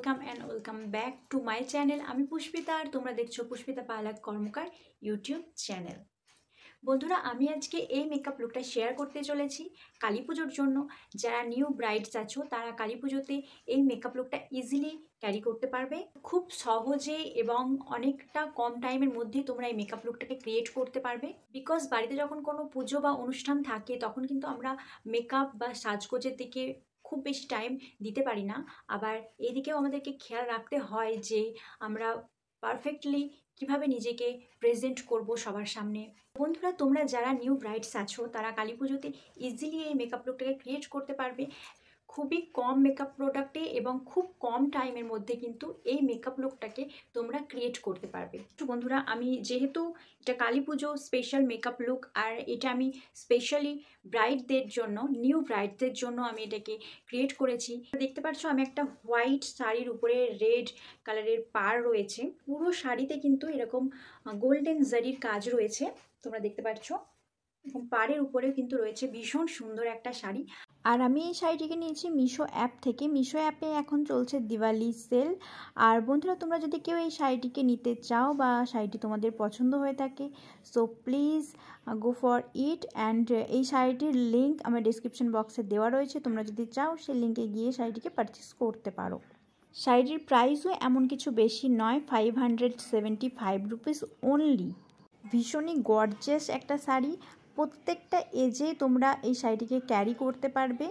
Welcome back to my channel. আমি পুষ্পিতা আর তোমরা দেখছো পুষ্পিতা পালাক কর্মকার ইউটিউব চ্যানেল। বন্ধুরা, আমি আজকে এই মেকআপ লুকটা শেয়ার করতে চলেছি কালী পুজোর জন্য। যারা নিউ ব্রাইডস আছো তারা কালী পুজোতে এই মেকআপ লুকটা ইজিলি ক্যারি করতে পারবে। খুব সহজে এবং অনেকটা কম টাইমের মধ্যেই তোমরা এই মেকআপ লুকটাকে ক্রিয়েট করতে পারবে। বিকজ বাড়িতে যখন কোনো পুজো বা অনুষ্ঠান থাকে তখন কিন্তু আমরা মেকআপ বা সাজগোজের দিকে খুব বেশি টাইম দিতে পারি না। আবার এদিকেও আমাদেরকে খেয়াল রাখতে হয় যে আমরা পারফেক্টলি কিভাবে নিজেকে প্রেজেন্ট করব সবার সামনে। বন্ধুরা, তোমরা যারা নিউ ব্রাইডস আছো তারা কালী পুজোতে ইজিলি এই মেকআপ লুকটাকে ক্রিয়েট করতে পারবে খুবই কম মেকআপ প্রোডাক্টে এবং খুব কম টাইমের মধ্যে কিন্তু এই মেকআপ লুকটাকে তোমরা ক্রিয়েট করতে পারবে। তো বন্ধুরা, আমি যেহেতু এটা কালী পুজো স্পেশাল মেকআপ লুক আর এটা আমি স্পেশালি ব্রাইডদের জন্য, নিউ ব্রাইডদের জন্য আমি এটাকে ক্রিয়েট করেছি। দেখতে পাচ্ছ আমি একটা হোয়াইট শাড়ির উপরে রেড কালারের পার রয়েছে। পুরো শাড়িতে কিন্তু এরকম গোল্ডেন জারির কাজ রয়েছে, তোমরা দেখতে পাচ্ছ। এবং পাড়ের উপরেও কিন্তু রয়েছে ভীষণ সুন্দর একটা শাড়ি। আর আমি এই শাড়িটিকে নিয়েছি মিশো অ্যাপ থেকে। মিশো অ্যাপে এখন চলছে দিওয়ালি সেল। আর বন্ধুরা, তোমরা যদি কেউ এই শাড়িটিকে নিতে চাও বা শাড়িটি তোমাদের পছন্দ হয়ে থাকে, so please go for it. And এই শাড়িটির লিঙ্ক আমার ডিসক্রিপশন বক্সে দেওয়া রয়েছে, তোমরা যদি চাও সেই লিঙ্কে গিয়ে শাড়িটিকে পারচেস করতে পারো। শাড়িটির প্রাইসও এমন কিছু বেশি নয়, 575 রুপিস অনলি। ভীষণই গর্জিয়াস একটা শাড়ি, প্রত্যেকটা এজে তোমরা এই শাড়িটিকে ক্যারি করতে পারবে।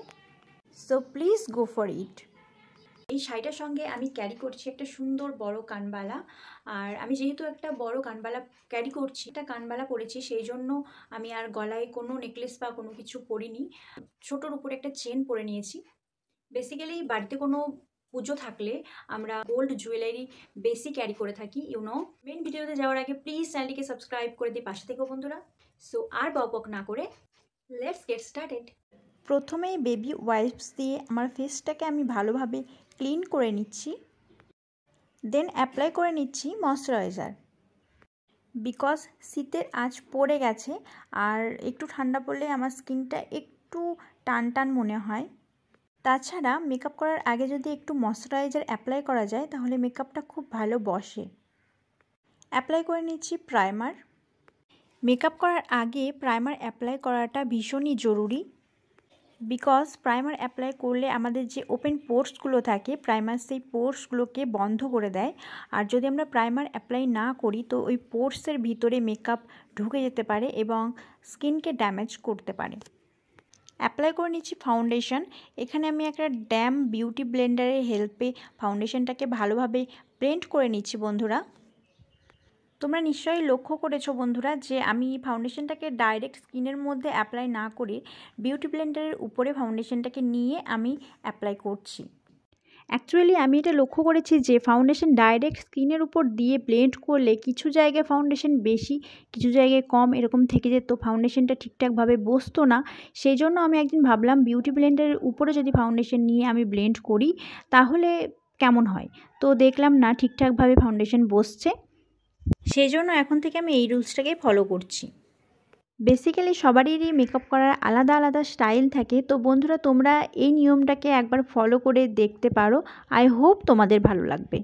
So please go for it. এই শাড়িটার সঙ্গে আমি ক্যারি করছি একটা সুন্দর বড় কানবালা। আর আমি যেহেতু একটা বড় কানবালা ক্যারি করছি, একটা কানবালা পরেছি, সেই জন্য আমি আর গলায় কোনো নেকলেস বা কোনো কিছু পরিনি। ছোটোর উপরে একটা চেন পরে নিয়েছি। বেসিক্যালি বাড়িতে কোনো পুজো থাকলে আমরা গোল্ড জুয়েলারি বেশি ক্যারি করে থাকি, মেন ভিডিওতে যাওয়ার আগে প্লিজ চ্যানেলটিকে সাবস্ক্রাইব করে দিয়ে পাশে থেকো বন্ধুরা। সো আর বকবক না করে লেটস গেট স্টার্টেড। প্রথমেই বেবি ওয়াইপস দিয়ে আমার ফেসটাকে আমি ভালোভাবে ক্লিন করে নিচ্ছি। দেন অ্যাপ্লাই করে নিচ্ছি ময়শ্চারাইজার। বিকজ শীতের আঁচ পড়ে গেছে আর একটু ঠান্ডা পড়লে আমার স্কিনটা একটু টান টান মনে হয়। তাছাড়া মেকআপ করার আগে যদি একটু ময়শ্চারাইজার অ্যাপ্লাই করা যায় তাহলে মেকআপটা খুব ভালো বসে। অ্যাপ্লাই করে নিচ্ছি প্রাইমার। মেকআপ করার আগে প্রাইমার অ্যাপ্লাই করাটা ভীষণই জরুরি। বিকজ প্রাইমার অ্যাপ্লাই করলে আমাদের যে ওপেন পোর্সগুলো থাকে, প্রাইমার সেই পোর্সগুলোকে বন্ধ করে দেয়। আর যদি আমরা প্রাইমার অ্যাপ্লাই না করি তো ওই পোর্সের ভিতরে মেকআপ ঢুকে যেতে পারে এবং স্কিনকে ড্যামেজ করতে পারে। অ্যাপ্লাই করে নিচ্ছি ফাউন্ডেশন। এখানে আমি একটা ড্যাম বিউটি ব্লেন্ডারের হেল্পে ফাউন্ডেশনটাকে ভালোভাবে ব্লেন্ড করে নিচ্ছি বন্ধুরা। তোমরা নিশ্চয়ই লক্ষ্য করেছো বন্ধুরা যে আমি ফাউন্ডেশনটাকে ডাইরেক্ট স্কিনের মধ্যে অ্যাপ্লাই না করে বিউটি ব্লেন্ডারের উপরে ফাউন্ডেশনটাকে নিয়ে আমি অ্যাপ্লাই করছি। অ্যাকচুয়ালি আমি এটা লক্ষ্য করেছি যে ফাউন্ডেশন ডাইরেক্ট স্কিনের উপর দিয়ে ব্লেন্ড করলে কিছু জায়গায় ফাউন্ডেশন বেশি, কিছু জায়গায় কম এরকম থেকে যেত, ফাউন্ডেশনটা ঠিকঠাকভাবে বসতো না। সেই জন্য আমি একদিন ভাবলাম বিউটি ব্লেন্ডারের উপরে যদি ফাউন্ডেশন নিয়ে আমি ব্লেন্ড করি তাহলে কেমন হয়। তো দেখলাম না ঠিকঠাকভাবে ফাউন্ডেশন বসছে, সেই জন্য এখন থেকে আমি এই রুলসটাকেই ফলো করছি। বেসিক্যালি সবারই মেকআপ করার আলাদা আলাদা স্টাইল থাকে, তো বন্ধুরা তোমরা এই নিয়মটাকে একবার ফলো করে দেখতে পারো। আই হোপ তোমাদের ভালো লাগবে।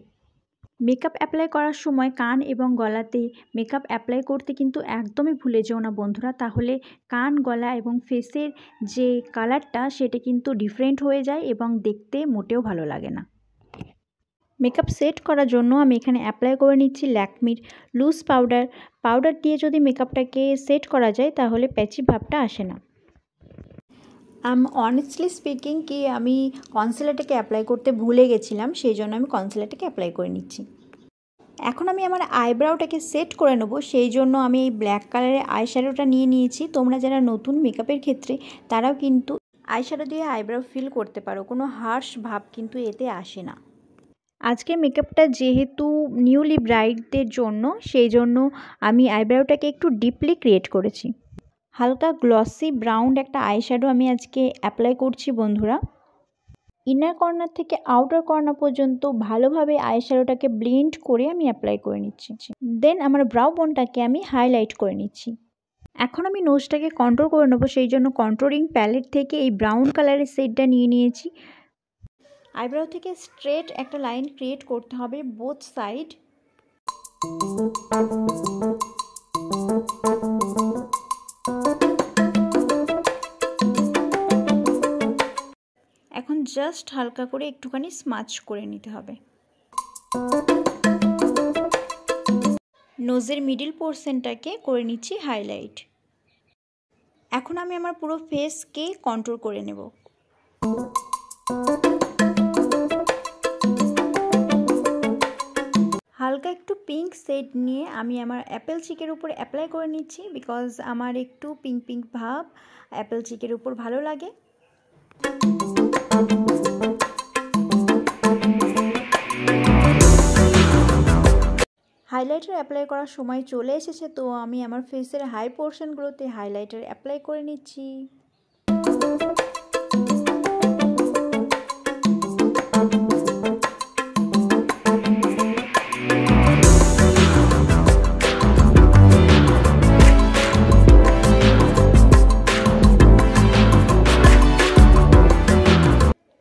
মেকআপ অ্যাপ্লাই করার সময় কান এবং গলাতে মেকআপ অ্যাপ্লাই করতে কিন্তু একদমই ভুলে যেও না বন্ধুরা, তাহলে কান, গলা এবং ফেসের যে কালারটা সেটা কিন্তু ডিফারেন্ট হয়ে যায় এবং দেখতে মোটেও ভালো লাগে না। মেকআপ সেট করার জন্য আমি এখানে অ্যাপ্লাই করে নিচ্ছি ল্যাকমির লুজ পাউডার। পাউডার দিয়ে যদি মেকআপটাকে সেট করা যায় তাহলে প্যাচি ভাবটা আসে না। অনেস্টলি স্পিকিং কি আমি কনসিলারটাকে অ্যাপ্লাই করতে ভুলে গেছিলাম, সেই জন্য আমি কনসিলারটাকে অ্যাপ্লাই করে নিচ্ছি। এখন আমি আমার আইব্রাউটাকে সেট করে নেব, সেই জন্য আমি এই ব্ল্যাক কালারের আইশ্যাডোটা নিয়ে নিয়েছি। তোমরা যারা নতুন মেকআপের ক্ষেত্রে তারাও কিন্তু আইশ্যাডো দিয়ে আইব্রাউ ফিল করতে পারো, কোনো হার্শ ভাব কিন্তু এতে আসে না। আজকে মেকআপটা যেহেতু নিউলি ব্রাইডদের জন্য, সেই জন্য আমি আইব্রাউটাকে একটু ডিপলি ক্রিয়েট করেছি। হালকা গ্লসি ব্রাউন একটা আইশ্যাডো আমি আজকে অ্যাপ্লাই করছি বন্ধুরা। ইনার কর্নার থেকে আউটার কর্নার পর্যন্ত ভালোভাবে আইশ্যাডোটাকে ব্লেন্ড করে আমি অ্যাপ্লাই করে নিচ্ছি। দেন আমার ব্রাউ বোনটাকে আমি হাইলাইট করে নিচ্ছি। এখন আমি নোজটাকে কন্ট্রোল করে নেবো, সেই জন্য কন্ট্রোলিং প্যালেট থেকে এই ব্রাউন কালারের শেডটা নিয়ে নিয়েছি। আইব্রো থেকে স্ট্রেট একটা লাইন ক্রিয়েট করতে হবে বোথ সাইড। এখন জাস্ট হালকা করে একটুখানি স্মাচ করে নিতে হবে। নোজের মিডিল পোর্শনটাকে করে নিচ্ছি হাইলাইট। এখন আমি আমার পুরো ফেসকে কন্ট্রোল করে নেব। হালকা একটু পিঙ্ক শেড নিয়ে আমি আমার অ্যাপেল চিকের উপর অ্যাপ্লাই করে নিচ্ছি, বিকজ আমার একটু পিঙ্ক পিঙ্ক ভাব অ্যাপেল চিকের উপর ভালো লাগে। হাইলাইটার অ্যাপ্লাই করার সময় চলে এসেছে, তো আমি আমার ফেসের হাই পোর্শনগুলোতে হাইলাইটার অ্যাপ্লাই করে নিচ্ছি।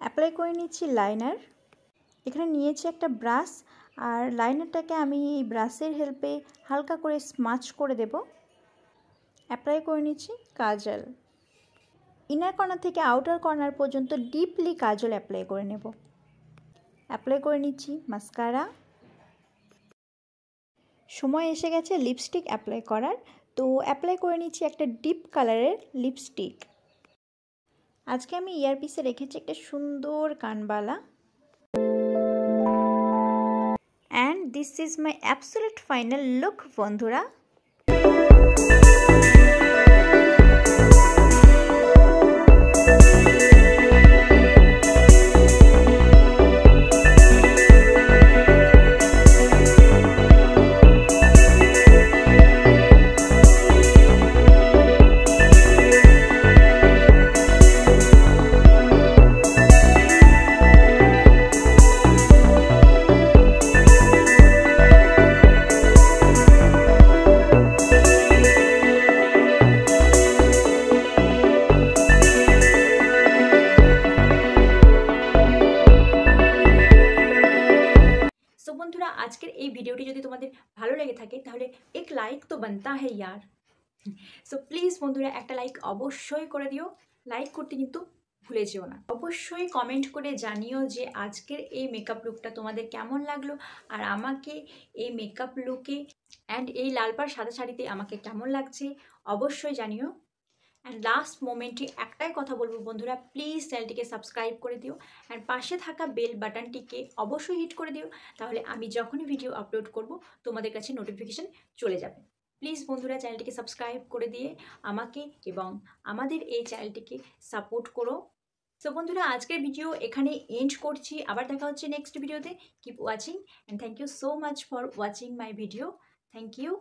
অ্যাপ্লাই করে নিচ্ছি লাইনার। এখানে নিয়েছি একটা ব্রাশ, আর লাইনারটাকে আমি এই ব্রাশের হেল্পে হালকা করে স্মাচ করে দেব। অ্যাপ্লাই করে নিচ্ছি কাজল। ইনার কর্নার থেকে আউটার কর্নার পর্যন্ত ডিপলি কাজল অ্যাপ্লাই করে নেব। অ্যাপ্লাই করে নিচ্ছি মাস্কারা। সময় এসে গেছে লিপস্টিক অ্যাপ্লাই করার, তো অ্যাপ্লাই করে নিচ্ছি একটা ডিপ কালারের লিপস্টিক। আজকে আমি ইয়ারপিসে রেখেছি একটা সুন্দর কানবালা। And this is my absolute final look বন্ধুরা। বন্ধুরা, আজকের এই ভিডিওটি যদি তোমাদের ভালো লেগে থাকে তাহলে এক লাইক তো বানতা হ্যায় ইয়ার। সো প্লিজ বন্ধুরা একটা লাইক অবশ্যই করে দিও। লাইক করতে কিন্তু ভুলে যেও না। অবশ্যই কমেন্ট করে জানিও যে আজকের এই মেকআপ লুকটা তোমাদের কেমন লাগলো, আর আমাকে এই মেকআপ লুকে অ্যান্ড এই লাল পাড় সাদা শাড়িতে আমাকে কেমন লাগছে অবশ্যই জানিও। অ্যান্ড লাস্ট মোমেন্টে একটাই কথা বলবো বন্ধুরা, প্লিজ চ্যানেলটিকে সাবস্ক্রাইব করে দিও অ্যান্ড পাশে থাকা বেল বাটনটিকে অবশ্যই হিট করে দিও, তাহলে আমি যখনই ভিডিও আপলোড করব তোমাদের কাছে নোটিফিকেশন চলে যাবে। প্লিজ বন্ধুরা চ্যানেলটিকে সাবস্ক্রাইব করে দিয়ে আমাকে এবং আমাদের এই চ্যানেলটিকে সাপোর্ট করো। সো বন্ধুরা আজকের ভিডিও এখানে এন্ড করছি, আবার দেখা হচ্ছে নেক্সট ভিডিওতে। Keep watching and thank you so much for watching my video. Thank you.